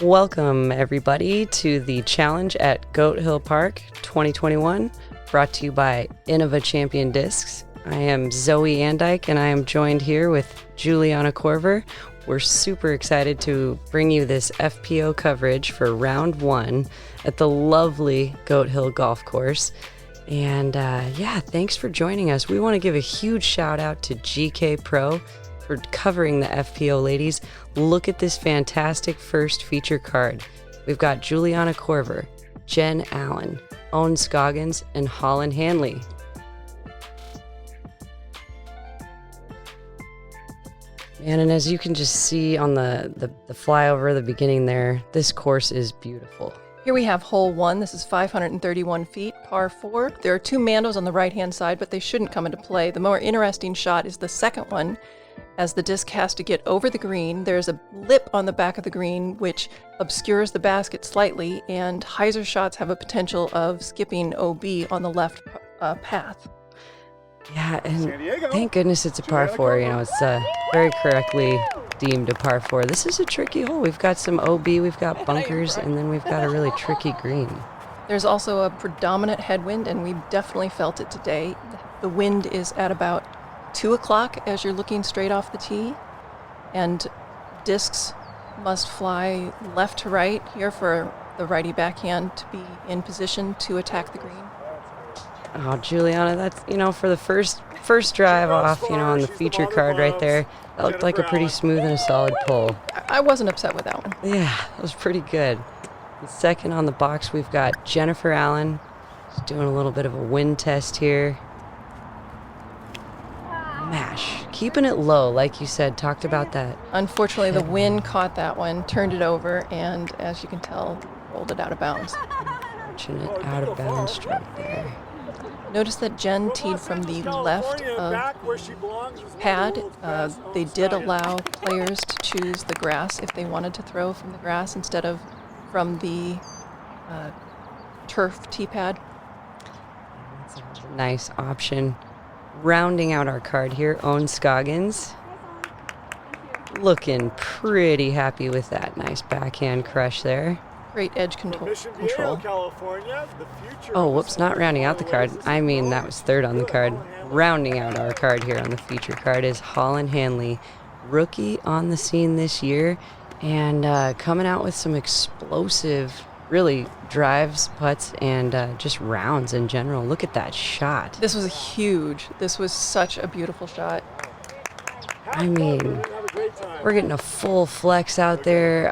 Welcome, everybody, to the challenge at Goat Hill Park 2021, brought to you by Innova Champion Discs. I am Zoe AnDyke, and I am joined here with Juliana Korver. We're super excited to bring you this FPO coverage for round one at the lovely Goat Hill Golf Course. And thanks for joining us. We want to give a huge shout out to GK Pro for covering the FPO ladies. Look at this fantastic first feature card. We've got Juliana Korver, Jen Allen, Ohn Scoggins, and Holyn Handley. Man, and as you can just see on the flyover, the beginning there, this course is beautiful. Here we have hole 1. This is 531 feet, par 4. There are 2 mandos on the right-hand side, but they shouldn't come into play. The more interesting shot is the second one. As the disc has to get over the green, there's a lip on the back of the green which obscures the basket slightly, and hyzer shots have a potential of skipping OB on the left path. Yeah, and thank goodness it's a par 4. You know, it's very correctly deemed a par 4. This is a tricky hole. We've got some OB, we've got bunkers, and then we've got a really tricky green. There's also a predominant headwind, and we definitely felt it today. The wind is at about 2 o'clock as you're looking straight off the tee, and discs must fly left to right here for the righty backhand to be in position to attack the green. Oh, Juliana, that's, for the first drive off, on the feature card right there, that looked like a pretty smooth and a solid pull. I wasn't upset with that one. Yeah, that was pretty good. The second on the box, we've got Jennifer Allen. She's doing a little bit of a wind test here. Mash. Keeping it low, like you said, talked about that. Unfortunately, the wind caught that one, turned it over, and as you can tell, rolled it out of bounds. Fortunate out of bounds stroke there. Notice that Jen teed from the left of the pad. They did allow players to choose the grass if they wanted to throw from the grass instead of from the turf tee pad. That's a nice option. Rounding out our card here, Ohn Scoggins. Looking pretty happy with that nice backhand crush there. Great edge control. Oh, whoops, not rounding out the card. I mean, that was third on the card. Rounding out our card here on the feature card is Holyn Handley, rookie on the scene this year, and coming out with some explosive, really, drives, putts, and just rounds in general. Look at that shot. This was this was such a beautiful shot. I mean, we're getting a full flex out there.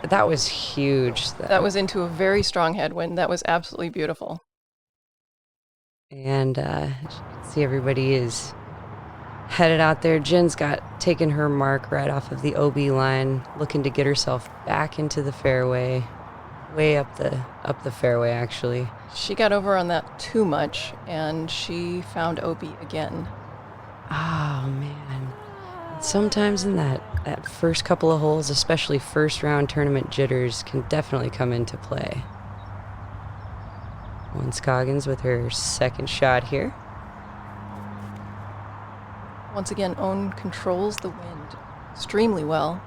That was huge. That was into a very strong headwind. That was absolutely beautiful. And as you can see, everybody is headed out there. Jen's taken her mark right off of the OB line, looking to get herself back into the fairway, way up the fairway, actually. She got over on that too much, and she found OB again. Oh, man. Sometimes in that first couple of holes, especially first round tournament jitters, can definitely come into play. Ohn Scoggins with her second shot here. Once again, Ohn controls the wind extremely well.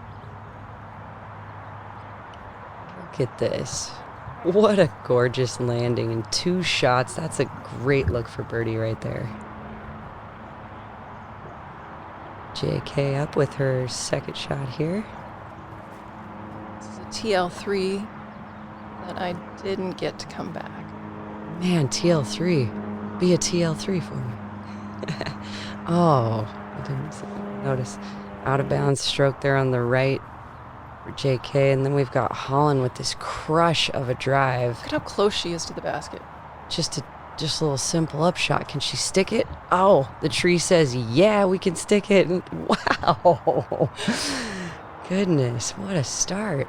Look at this. What a gorgeous landing in 2 shots. That's a great look for birdie right there. JK up with her second shot here. This is a TL3 that I didn't get to come back. Man, TL3. Be a TL3 for me. Oh, I didn't notice. Out of bounds stroke there on the right for JK. And then we've got Holyn with this crush of a drive. Look at how close she is to the basket. Just a little simple upshot. Can she stick it? Oh, the tree says, yeah, we can stick it. Wow. Goodness, what a start.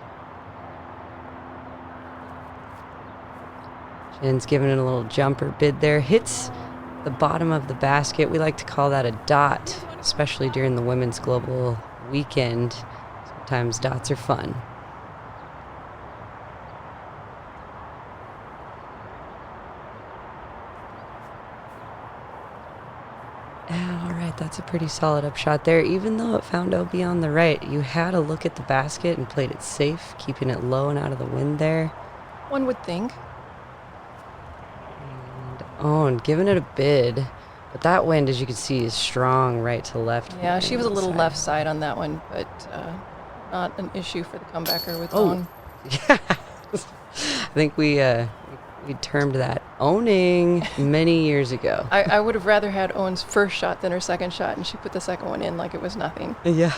Jen's giving it a little jumper bid there. Hits the bottom of the basket. We like to call that a dot, especially during the Women's Global Weekend. Sometimes dots are fun. That's a pretty solid upshot there. Even though it found OB on the right, you had a look at the basket and played it safe, keeping it low and out of the wind there. One would think. And Ohn giving it a bid. But that wind, as you can see, is strong right to left. Yeah, she was a little left side on that one, but not an issue for the comebacker with Ohn. Yeah. I think we termed that owning many years ago. I would have rather had Owen's first shot than her second shot, and she put the second one in like it was nothing. Yeah.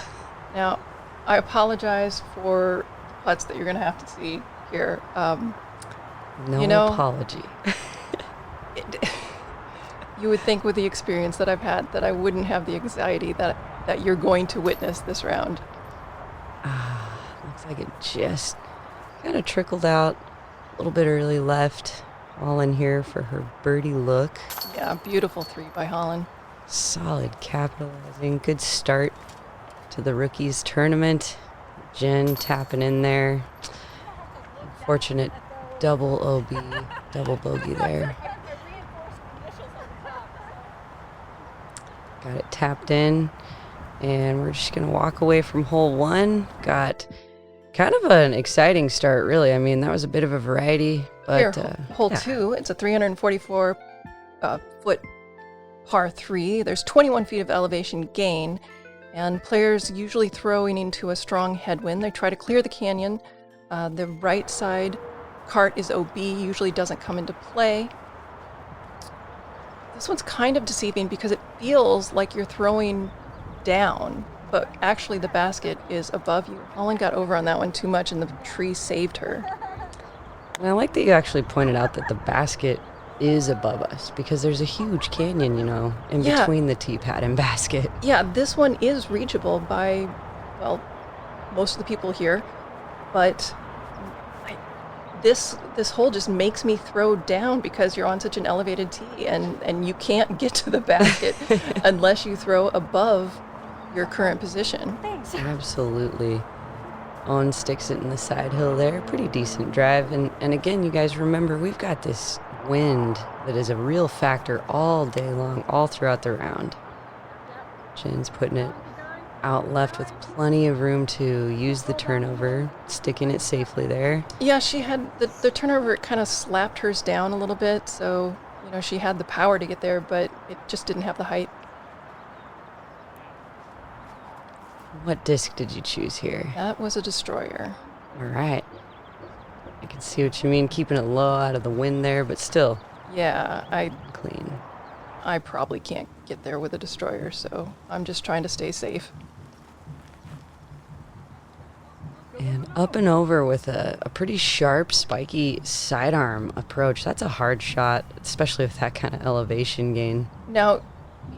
Now, I apologize for the putts that you're going to have to see here. No apology. You would think with the experience that I've had that I wouldn't have the anxiety that you're going to witness this round. Looks like it just kind of trickled out a little bit early left. All in here for her birdie look. Yeah, beautiful 3 by Holyn. Solid capitalizing. Good start to the rookies tournament. Jen tapping in there. Unfortunate double OB, double bogey there. Got it tapped in. And we're just going to walk away from hole 1. Got kind of an exciting start, really. I mean, that was a bit of a variety. But here, hole 2, it's a 344 foot par 3. There's 21 feet of elevation gain, and players usually throwing into a strong headwind. They try to clear the canyon. The right side cart is OB, usually doesn't come into play. This one's kind of deceiving because it feels like you're throwing down, but actually the basket is above you. Holyn got over on that one too much, and the tree saved her. And I like that you actually pointed out that the basket is above us because there's a huge canyon, in between the tee pad and basket. Yeah, this one is reachable by, well, most of the people here, but this hole just makes me throw down because you're on such an elevated tee, and you can't get to the basket unless you throw above your current position. Thanks. Absolutely. Ohn sticks it in the side hill there. Pretty decent drive. And again, you guys remember, we've got this wind that is a real factor all day long, all throughout the round. Jen's putting it out left with plenty of room to use the turnover, sticking it safely there. Yeah, she had the turnover, it kind of slapped hers down a little bit, so she had the power to get there, but it just didn't have the height. What disc did you choose here? That was a destroyer. All right. I can see what you mean, keeping it low out of the wind there, but still. Yeah, Clean. I probably can't get there with a destroyer, so I'm just trying to stay safe. And up and over with a pretty sharp, spiky sidearm approach. That's a hard shot, especially with that kind of elevation gain. Now,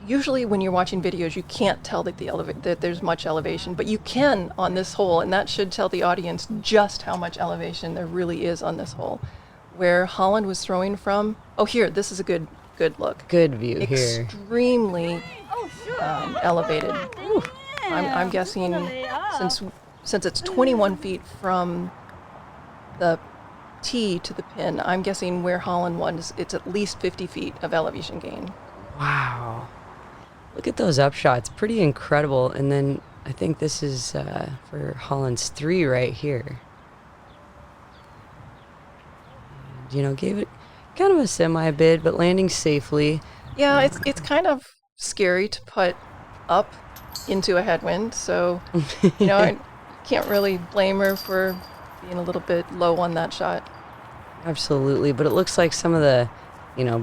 usually when you're watching videos, you can't tell that there's much elevation, but you can on this hole, and that should tell the audience just how much elevation there really is on this hole. Where Holyn was throwing from, here, this is a good look. Good view here. Extremely elevated. Ooh. I'm guessing since it's 21 feet from the tee to the pin, I'm guessing where Holyn was, it's at least 50 feet of elevation gain. Wow. Look at those upshots. Pretty incredible. And then I think this is for Holyn's 3 right here. And, gave it kind of a semi-bid, but landing safely. Yeah, it's kind of scary to put up into a headwind. So, I can't really blame her for being a little bit low on that shot. Absolutely. But it looks like some of the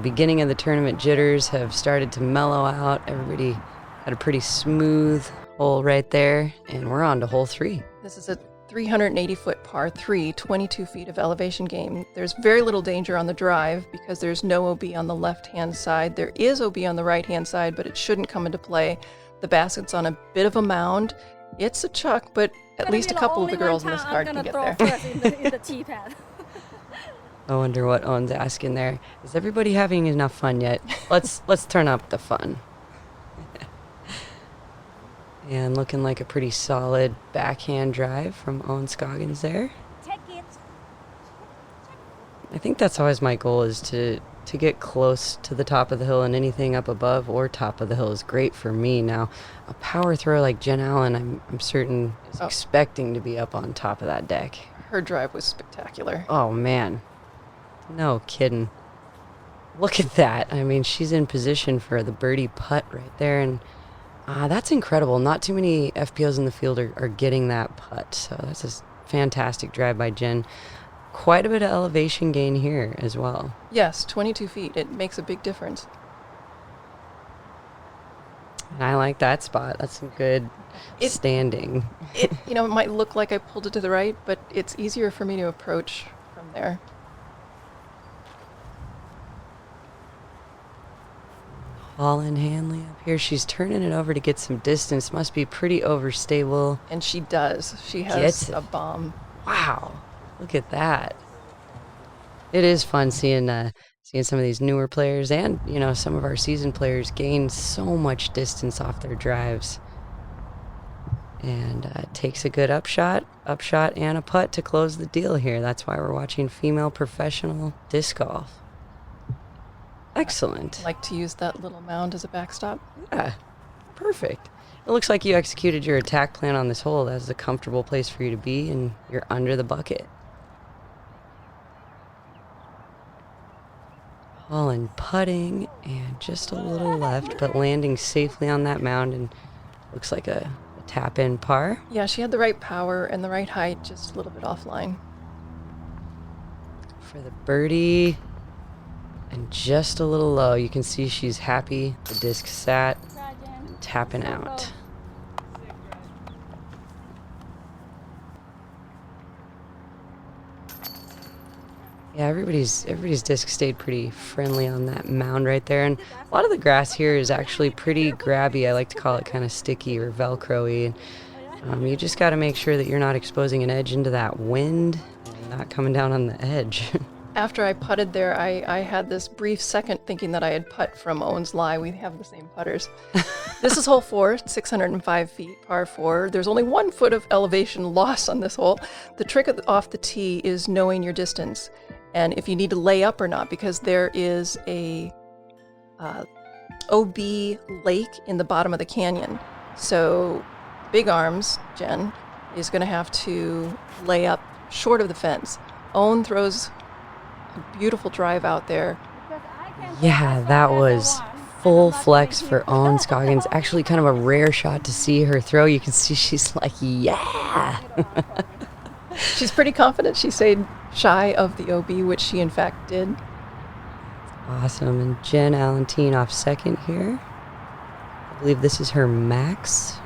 beginning of the tournament jitters have started to mellow out. Everybody had a pretty smooth hole right there, and we're on to hole 3. This is a 380-foot par 3, 22 feet of elevation gain. There's very little danger on the drive because there's no OB on the left-hand side. There is OB on the right-hand side, but it shouldn't come into play. The basket's on a bit of a mound. It's a chuck, but at least a couple of the girls in this card can get there. in the tee pad. I wonder what Owen's asking there. Is everybody having enough fun yet? Let's turn up the fun. And looking like a pretty solid backhand drive from Ohn Scoggins there. Take it. I think that's always my goal, is to to get close to the top of the hill, and anything up above or top of the hill is great for me. Now, a power thrower like Jen Allen, I'm certain is expecting to be up on top of that deck. Her drive was spectacular. Oh, man. No kidding. Look at that. I mean, she's in position for the birdie putt right there, and that's incredible. Not too many FPOs in the field are getting that putt, so that's a fantastic drive by Jen. Quite a bit of elevation gain here as well. Yes, 22 feet. It makes a big difference. And I like that spot. That's some good standing. It might look like I pulled it to the right, but it's easier for me to approach from there. Holyn Handley up here. She's turning it over to get some distance. Must be pretty overstable. And she does. She has a bomb. Wow. Look at that. It is fun seeing some of these newer players and, some of our seasoned players gain so much distance off their drives. And takes a good upshot, and a putt to close the deal here. That's why we're watching female professional disc golf. Excellent. I like to use that little mound as a backstop. Yeah, perfect. It looks like you executed your attack plan on this hole. That's a comfortable place for you to be, and you're under the bucket. Holyn putting, and just a little left, but landing safely on that mound, and looks like a tap-in par. Yeah, she had the right power and the right height, just a little bit offline. For the birdie, and just a little low. You can see she's happy. The disc sat, and tapping out. Yeah, everybody's disc stayed pretty friendly on that mound right there, and a lot of the grass here is actually pretty grabby. I like to call it kind of sticky or velcro-y. You just got to make sure that you're not exposing an edge into that wind and not coming down on the edge. After I putted there, I had this brief second thinking that I had putt from Owen's Lie. We have the same putters. This is hole 4, 605 feet, par 4. There's only 1 foot of elevation loss on this hole. The trick off the tee is knowing your distance and if you need to lay up or not, because there is a OB lake in the bottom of the canyon. So Big Arms, Jen, is going to have to lay up short of the fence. Owen throws a beautiful drive out there. Yeah, that was full flex for Ohn Scoggins. Actually, kind of a rare shot to see her throw. You can see she's like, yeah. She's pretty confident. She stayed shy of the OB, which she in fact did. Awesome. And Jen Allen off second here. I believe this is her max.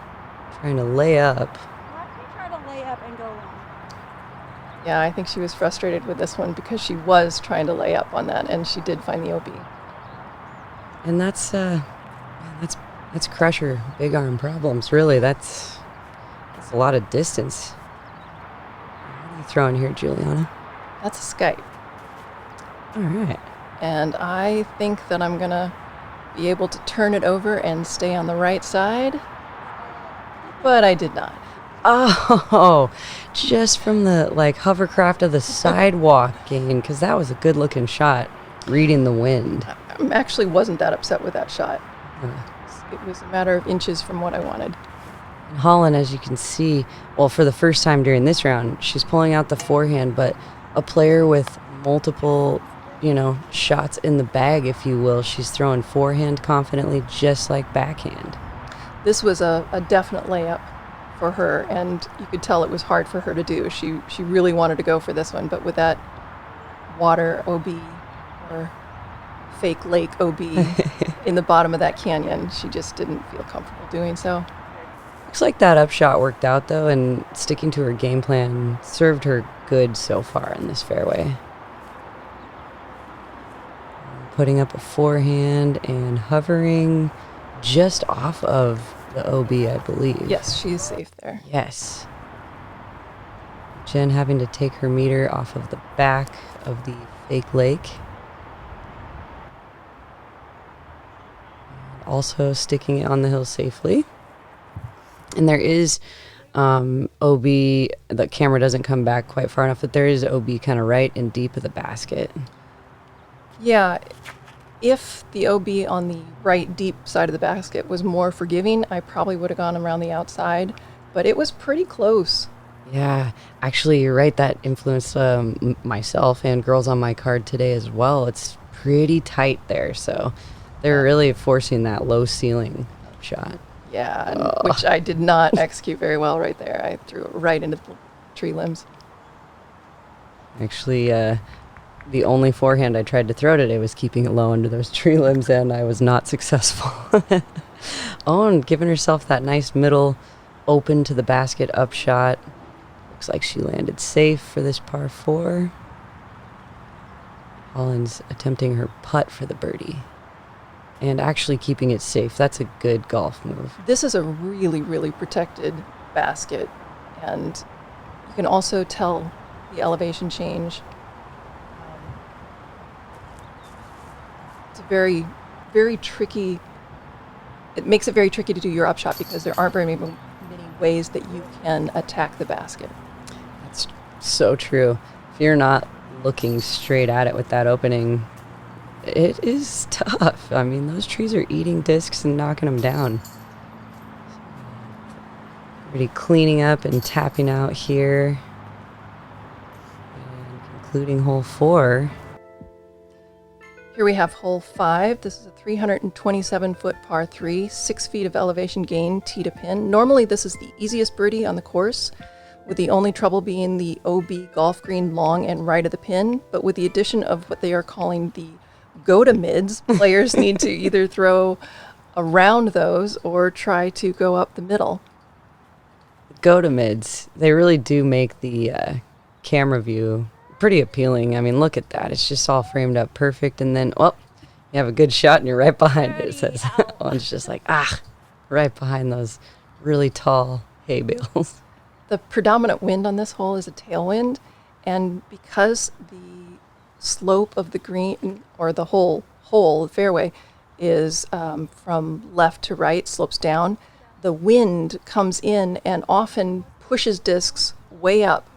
Trying to lay up. Try to lay up and go long. Yeah, I think she was frustrated with this one because she was trying to lay up on that, and she did find the OB. And that's crusher big arm problems. Really, that's a lot of distance. What are you throwing here, Juliana? That's a Skype. All right. And I think that I'm gonna be able to turn it over and stay on the right side, but I did not. Oh, just from the hovercraft of the sidewalk gain, because that was a good looking shot, reading the wind. I actually wasn't that upset with that shot. It was a matter of inches from what I wanted. And Holyn, as you can see, well, for the first time during this round, she's pulling out the forehand, but a player with multiple, shots in the bag, if you will. She's throwing forehand confidently, just like backhand. This was a definite layup for her, and you could tell it was hard for her to do. She really wanted to go for this one, but with that water OB or fake lake OB in the bottom of that canyon, she just didn't feel comfortable doing so. Looks like that upshot worked out, though, and sticking to her game plan served her good so far in this fairway. Putting up a forehand and hovering just off of the OB, I believe. Yes, she's safe there. Yes. Jen having to take her meter off of the back of the fake lake. Also sticking it on the hill safely. And there is OB, the camera doesn't come back quite far enough, but there is OB kind of right and deep of the basket. Yeah, if the OB on the right deep side of the basket was more forgiving, I probably would have gone around the outside, but it was pretty close. Yeah, actually, you're right. That influenced myself and girls on my card today as well. It's pretty tight there, so they're really forcing that low ceiling shot. Yeah, which I did not execute very well right there. I threw it right into the tree limbs. Actually, the only forehand I tried to throw today was keeping it low under those tree limbs, and I was not successful. Ohn giving herself that nice middle open to the basket up shot. Looks like she landed safe for this par 4. Holyn's attempting her putt for the birdie and actually keeping it safe. That's a good golf move. This is a really, really protected basket, and you can also tell the elevation change. It's a very, very tricky. It makes it very tricky to do your upshot because there aren't very many ways that you can attack the basket. That's so true. If you're not looking straight at it with that opening, it is tough. I mean, those trees are eating discs and knocking them down. Already cleaning up and tapping out here. And concluding hole 4. Here we have hole 5. This is a 327-foot par 3, 6 feet of elevation gain, tee to pin. Normally, this is the easiest birdie on the course, with the only trouble being the OB golf green long and right of the pin. But with the addition of what they are calling the go-to-mids, players need to either throw around those or try to go up the middle. Go-to-mids, they really do make the camera view pretty appealing. I mean, look at that. It's just all framed up perfect, and then, well, you have a good shot and you're right behind it. It says, oh, it's just like, right behind those really tall hay bales. The predominant wind on this hole is a tailwind, and because the slope of the green, or the whole hole, the fairway, is from left to right, slopes down, the wind comes in and often pushes discs way up.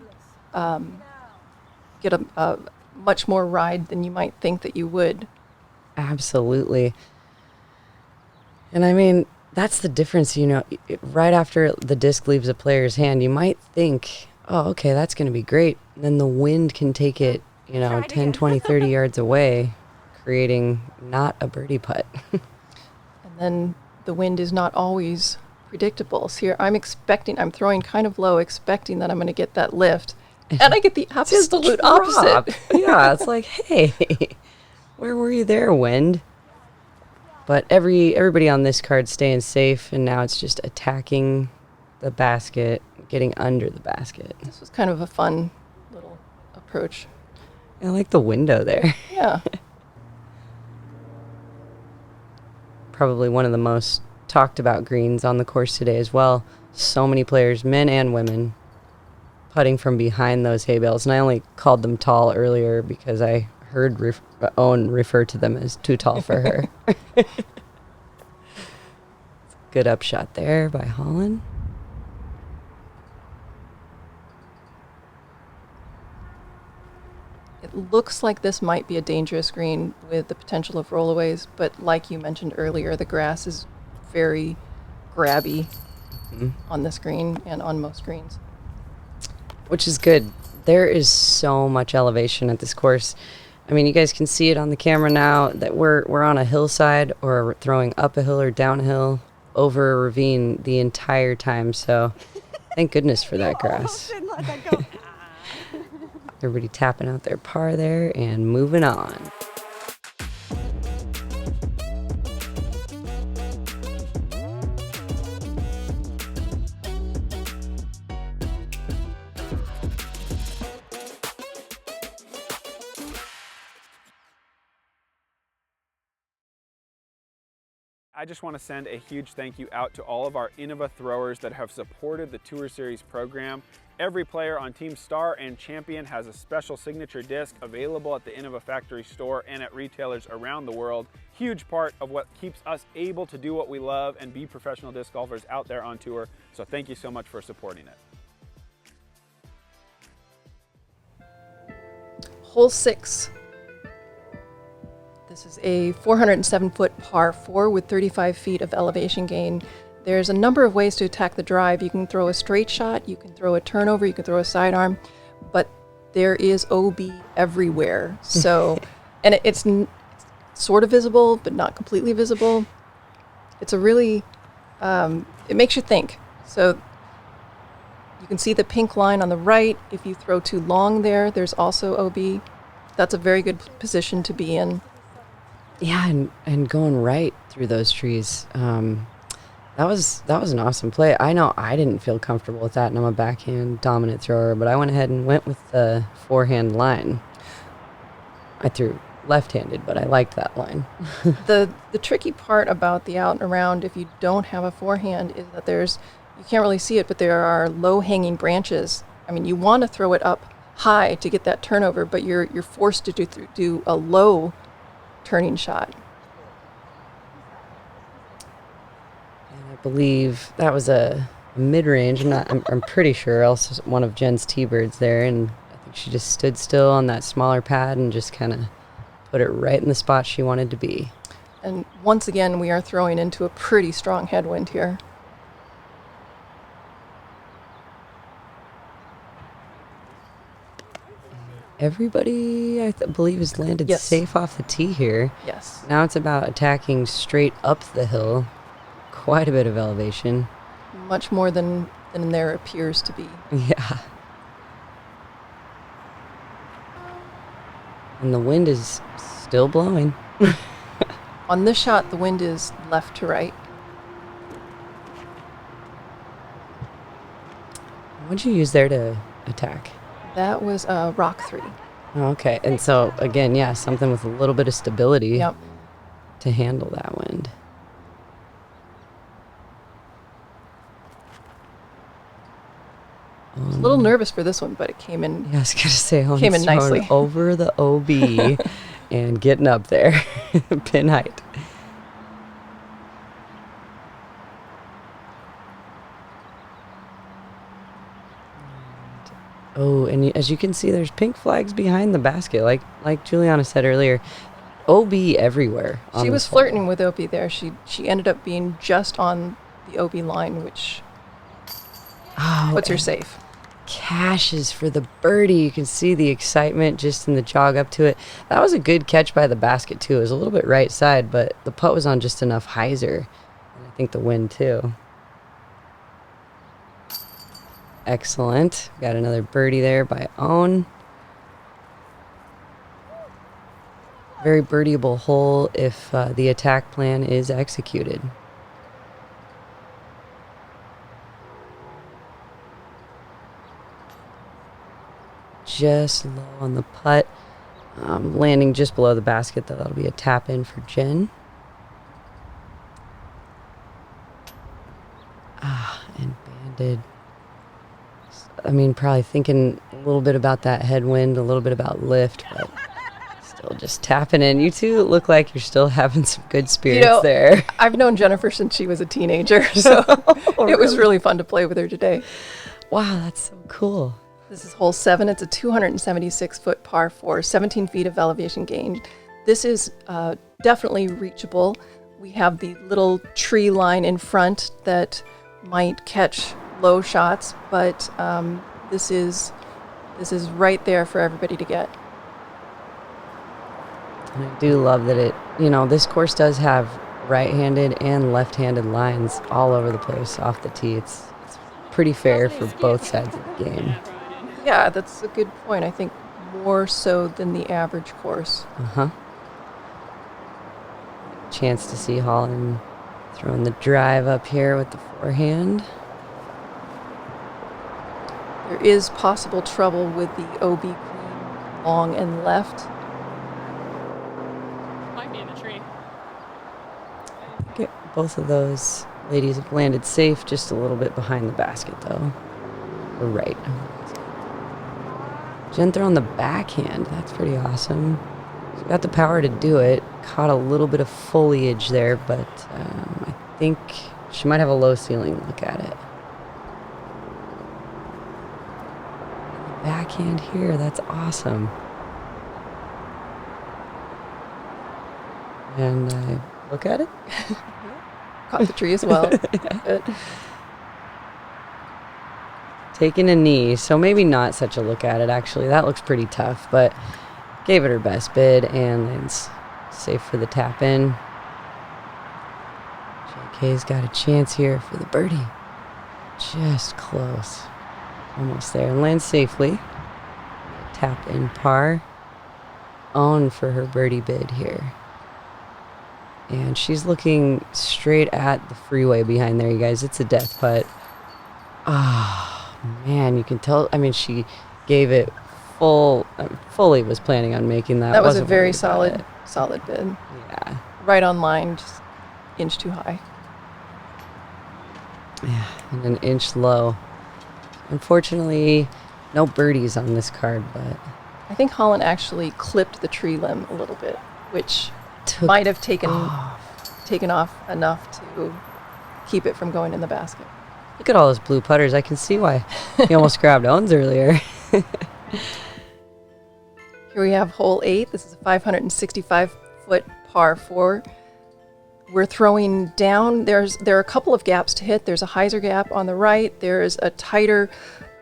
Get a much more ride than you might think that you would. Absolutely. And I mean, that's the difference, you know, right after the disc leaves a player's hand, you might think, oh, okay, that's going to be great. And then the wind can take it, you know, 10, 20, 30 yards away, creating not a birdie putt. And then the wind is not always predictable. So here I'm throwing kind of low, expecting that I'm going to get that lift. And I get the absolute opposite. Yeah, it's like, hey, where were you there, wind? But everybody on this card staying safe, and now it's just attacking the basket, getting under the basket. This was kind of a fun little approach. I like the window there. Yeah. Probably one of the most talked about greens on the course today as well. So many players, men and women, putting from behind those hay bales. And I only called them tall earlier because I heard Ohn refer to them as too tall for her. Good upshot there by Holyn. It looks like this might be a dangerous green with the potential of rollaways, but like you mentioned earlier, the grass is very grabby on this green and on most greens. Which is good. There is so much elevation at this course. I mean, you guys can see it on the camera now that we're on a hillside, or throwing up a hill or down a hill over a ravine the entire time. So thank goodness for that grass. Didn't let that go. Everybody tapping out their par there and moving on. I just want to send a huge thank you out to all of our Innova throwers that have supported the Tour Series program. Every player on Team Star and Champion has a special signature disc available at the Innova factory store and at retailers around the world. Huge part of what keeps us able to do what we love and be professional disc golfers out there on tour. So thank you so much for supporting it. Hole 6. a 407-foot par 4 with 35 feet of elevation gain. There's a number of ways to attack the drive. You can throw a straight shot, you can throw a turnover, you can throw a sidearm, but there is OB everywhere. So, and it's sort of visible, but not completely visible. It's a really, it makes you think. So you can see the pink line on the right. If you throw too long there, there's also OB. That's a very good position to be in. Yeah, and going right through those trees. That was an awesome play. I know I didn't feel comfortable with that, and I'm a backhand dominant thrower, but I went ahead and went with the forehand line. I threw left-handed, but I liked that line. The tricky part about the out and around, if you don't have a forehand, is that you can't really see it, but there are low-hanging branches. I mean, you want to throw it up high to get that turnover, but you're forced to do a low turning shot. And I believe that was a mid-range. I'm pretty sure, else one of Jen's T-birds there, and I think she just stood still on that smaller pad and just kind of put it right in the spot she wanted to be. And once again, we are throwing into a pretty strong headwind here. Everybody, I believe, has landed Yes. safe off the tee here. Yes. Now it's about attacking straight up the hill. Quite a bit of elevation. Much more than there appears to be. Yeah. And the wind is still blowing. On this shot, the wind is left to right. What'd you use there to attack? That was a rock 3. Oh, okay. And so, again, yeah, something with a little bit of stability Yep. to handle that wind. I was a little nervous for this one, but it came in. Yeah, I was going to say, Came in nicely. over the OB and getting up there. Pin height. Oh, and as you can see, there's pink flags behind the basket. Like Juliana said earlier, OB everywhere. on She this was hole. flirting with OB there. She ended up being just on the OB line, which puts her and safe. Cashes for the birdie. You can see the excitement just in the jog up to it. That was a good catch by the basket, too. It was a little bit right side, but the putt was on just enough hyzer. And I think the wind, too. Excellent. Got another birdie there by Ohn. Very birdieable hole if the attack plan is executed. Just low on the putt. Landing just below the basket, though. That'll be a tap in for Jen. And banded. I mean, probably thinking a little bit about that headwind, a little bit about lift, but still just tapping in. You two look like you're still having some good spirits there. I've known Jennifer since she was a teenager, so it was really fun to play with her today. Wow, that's so cool. This is hole 7. It's a 276-foot par 4, 17 feet of elevation gain. This is definitely reachable. We have the little tree line in front that might catch low shots, but this is right there for everybody to get. And I do love that this course does have right-handed and left-handed lines all over the place off the tee. It's pretty fair for both sides of the game. Yeah, that's a good point. I think more so than the average course. Chance to see Holyn throwing the drive up here with the forehand. There is possible trouble with the OB green long and left. Might be in the tree. Both of those ladies have landed safe, just a little bit behind the basket, though. Or right. Jen throwing the backhand. That's pretty awesome. She's got the power to do it. Caught a little bit of foliage there, but I think she might have a low ceiling look at it. Backhand here. That's awesome. And I look at it. Caught the tree as well. Good. Taking a knee, so maybe not such a look at it, actually. That looks pretty tough, but gave it her best bid, and it's safe for the tap in. JK's got a chance here for the birdie. Just close. Almost there. And lands safely. Tap in par. Ohn for her birdie bid here. And she's looking straight at the freeway behind there, you guys. It's a death putt. Ah, man, you can tell. I mean, she gave it fully was planning on making that. That was a Wasn't very worried about solid bid. it. Yeah. Right on line, just inch too high. Yeah, and an inch low. Unfortunately, no birdies on this card, but I think Holyn actually clipped the tree limb a little bit, which took might have taken off. off enough to keep it from going in the basket. Look at all those blue putters. I can see why he almost grabbed Ohn's earlier. Here we have hole 8. This is a 565-foot par 4. We're throwing down. There are a couple of gaps to hit. There's a hyzer gap on the right. There's a tighter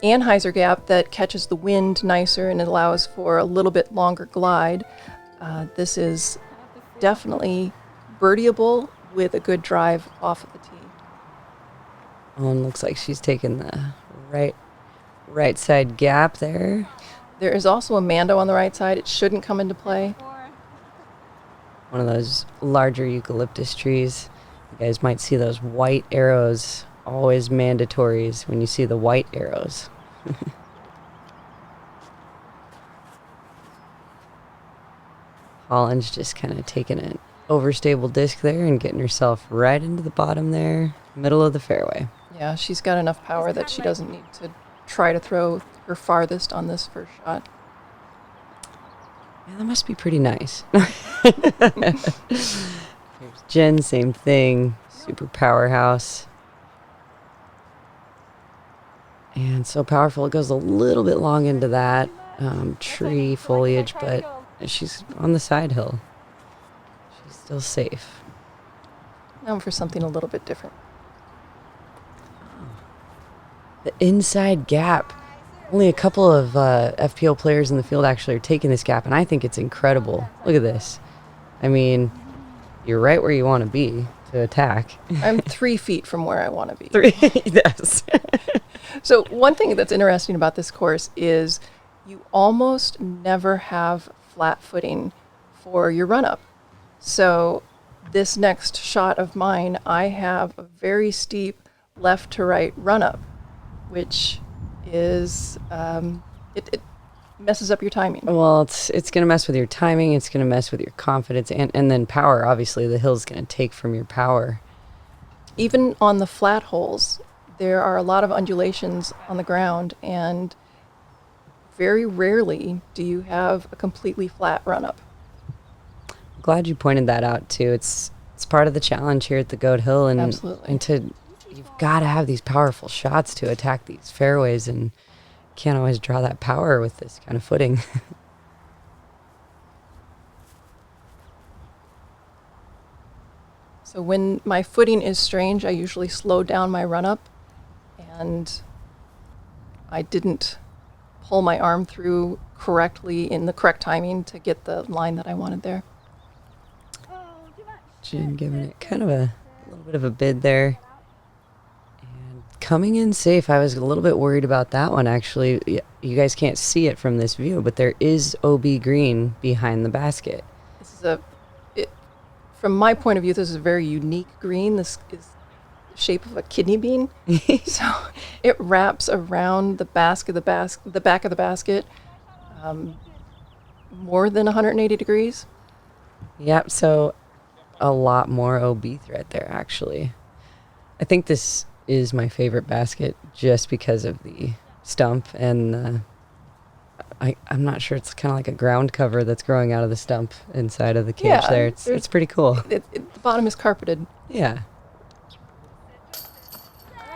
anhyzer gap that catches the wind nicer and it allows for a little bit longer glide. This is definitely birdieable with a good drive off of the tee. Ohn looks like she's taking the right side gap there. There is also a Mando on the right side. It shouldn't come into play. One of those larger eucalyptus trees. You guys might see those white arrows. Always mandatories when you see the white arrows. Holyn's just kind of taking an overstable disc there and getting herself right into the bottom there, middle of the fairway. Yeah, she's got enough power that she doesn't need to try to throw her farthest on this first shot. Yeah, that must be pretty nice. Here's Jen, same thing. Super powerhouse. And so powerful, it goes a little bit long into that tree foliage, but she's on the side hill. She's still safe. Now for something a little bit different. The inside gap. Only a couple of FPO players in the field actually are taking this gap, and I think it's incredible. Look at this. I mean, you're right where you want to be to attack. I'm 3 feet from where I want to be. 3, yes. So one thing that's interesting about this course is you almost never have flat footing for your run-up. So this next shot of mine, I have a very steep left to right run-up, which is it messes up your timing. Well, it's going to mess with your timing. It's going to mess with your confidence, and then power. Obviously, the hill's going to take from your power. Even on the flat holes, there are a lot of undulations on the ground, and very rarely do you have a completely flat run-up. I'm glad you pointed that out too. It's part of the challenge here at the Goat Hill, and Absolutely. You've got to have these powerful shots to attack these fairways, and can't always draw that power with this kind of footing. So when my footing is strange, I usually slow down my run-up, and I didn't pull my arm through correctly in the correct timing to get the line that I wanted there. Jen giving it kind of a little bit of a bid there. And coming in safe. I was a little bit worried about that one, actually. You guys can't see it from this view, but there is OB green behind the basket. This is from my point of view, this is a very unique green. This is the shape of a kidney bean. So it wraps around the back of the basket more than 180 degrees. Yep, so a lot more OB thread there, actually. I think this is my favorite basket just because of the stump, and I'm not sure, it's kind of like a ground cover that's growing out of the stump inside of the cage there. It's pretty cool. The bottom is carpeted. Yeah.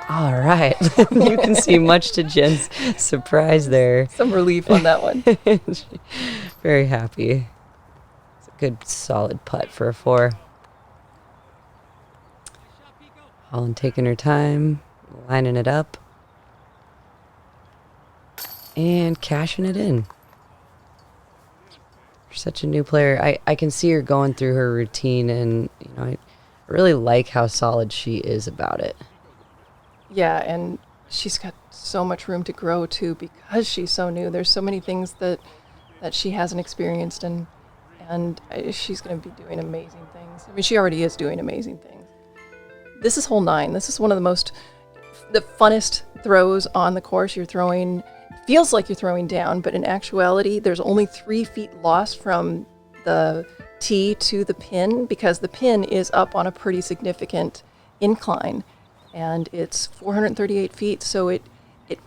All right. You can see much to Jen's surprise there. Some relief on that one. Very happy. So Good solid putt for a 4. Holyn taking her time, lining it up, and cashing it in. For such a new player, I can see her going through her routine, and I really like how solid she is about it. Yeah, and she's got so much room to grow too because she's so new. There's so many things that she hasn't experienced, and she's going to be doing amazing things. I mean, she already is doing amazing things. This is hole 9. This is one of the funnest throws on the course. You're throwing, feels like you're throwing down, but in actuality, there's only 3 feet lost from the tee to the pin because the pin is up on a pretty significant incline, and it's 438 feet, so it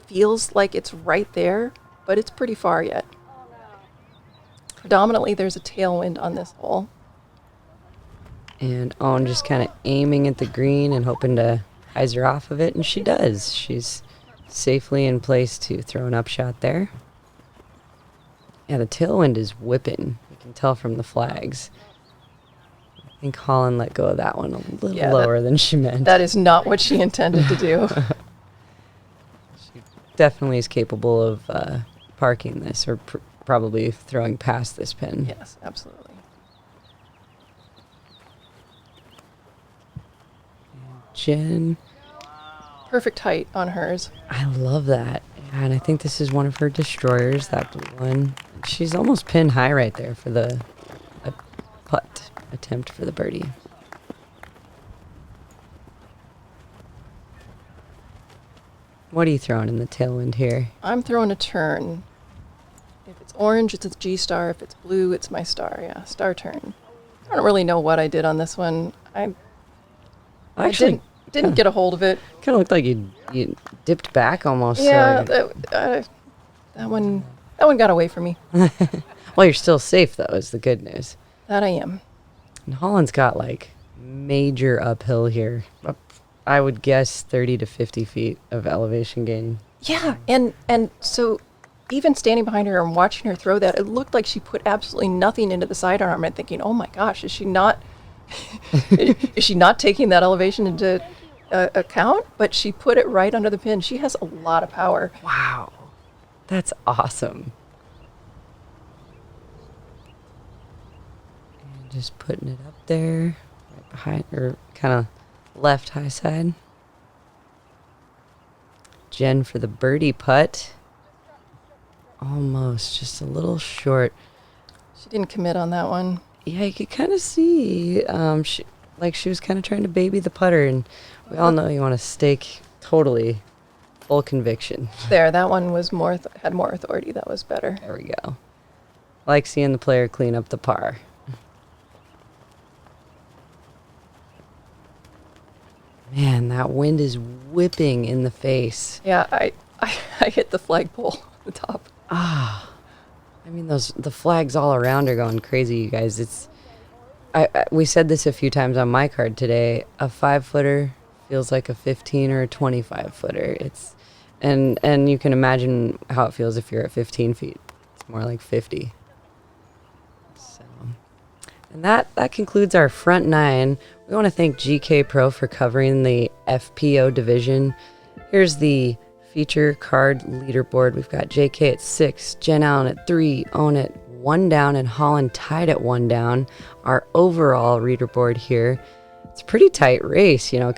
feels like it's right there, but it's pretty far yet. Predominantly, there's a tailwind on this hole. And Ohn just kind of aiming at the green and hoping to hyzer off of it, and she does. She's safely in place to throw an upshot there. Yeah, the tailwind is whipping. You can tell from the flags. I think Holyn let go of that one a little lower than she meant. That is not what she intended to do. She definitely is capable of parking this, or probably throwing past this pin. Yes, absolutely. Jen. Perfect height on hers. I love that. Yeah, and I think this is one of her destroyers, that blue one. She's almost pin high right there for the putt attempt for the birdie. What are you throwing in the tailwind here? I'm throwing a turn. If it's orange, it's a G star. If it's blue, it's my star. Yeah, star turn. I don't really know what I did on this one. I didn't get a hold of it. Kind of looked like you dipped back almost. Yeah, So that one got away from me. well, you're still safe, though, is the good news. That I am. And Holland's got, like, major uphill here. I would guess 30 to 50 feet of elevation gain. Yeah, and so even standing behind her and watching her throw that, it looked like she put absolutely nothing into the sidearm. And thinking, oh my gosh, is she not taking that elevation into account? But she put it right under the pin. She has a lot of power. Wow, that's awesome. And just putting it up there, right behind, or kind of left high side. Jen for the birdie putt. Almost, just a little short. She didn't commit on that one. Yeah, you could kind of see she was kind of trying to baby the putter, and we all know you want to stake totally full conviction. There, that one was had more authority. That was better. There we go. Like seeing the player clean up the par. Man, that wind is whipping in the face. Yeah, I hit the flagpole at the top. Ah, I mean, the flags all around are going crazy, you guys. We said this a few times on my card today. A 5-footer feels like a 15 or a 25-footer. And you can imagine how it feels if you're at 15 feet. It's more like 50. So, and that concludes our front 9. We want to thank GK Pro for covering the FPO division. Here's the feature card leaderboard. We've got JK at 6, Jen Allen at 3, Ohn at 1 down, and Holyn tied at 1 down. Our overall leaderboard here, it's a pretty tight race. You know,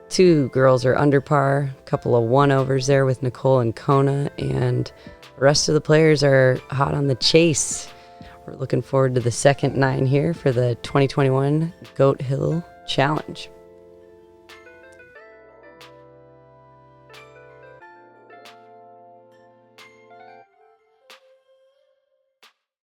2 girls are under par, a couple of 1-overs there with Nicole and Kona, and the rest of the players are hot on the chase. We're looking forward to the second 9 here for the 2021 Goat Hill Challenge.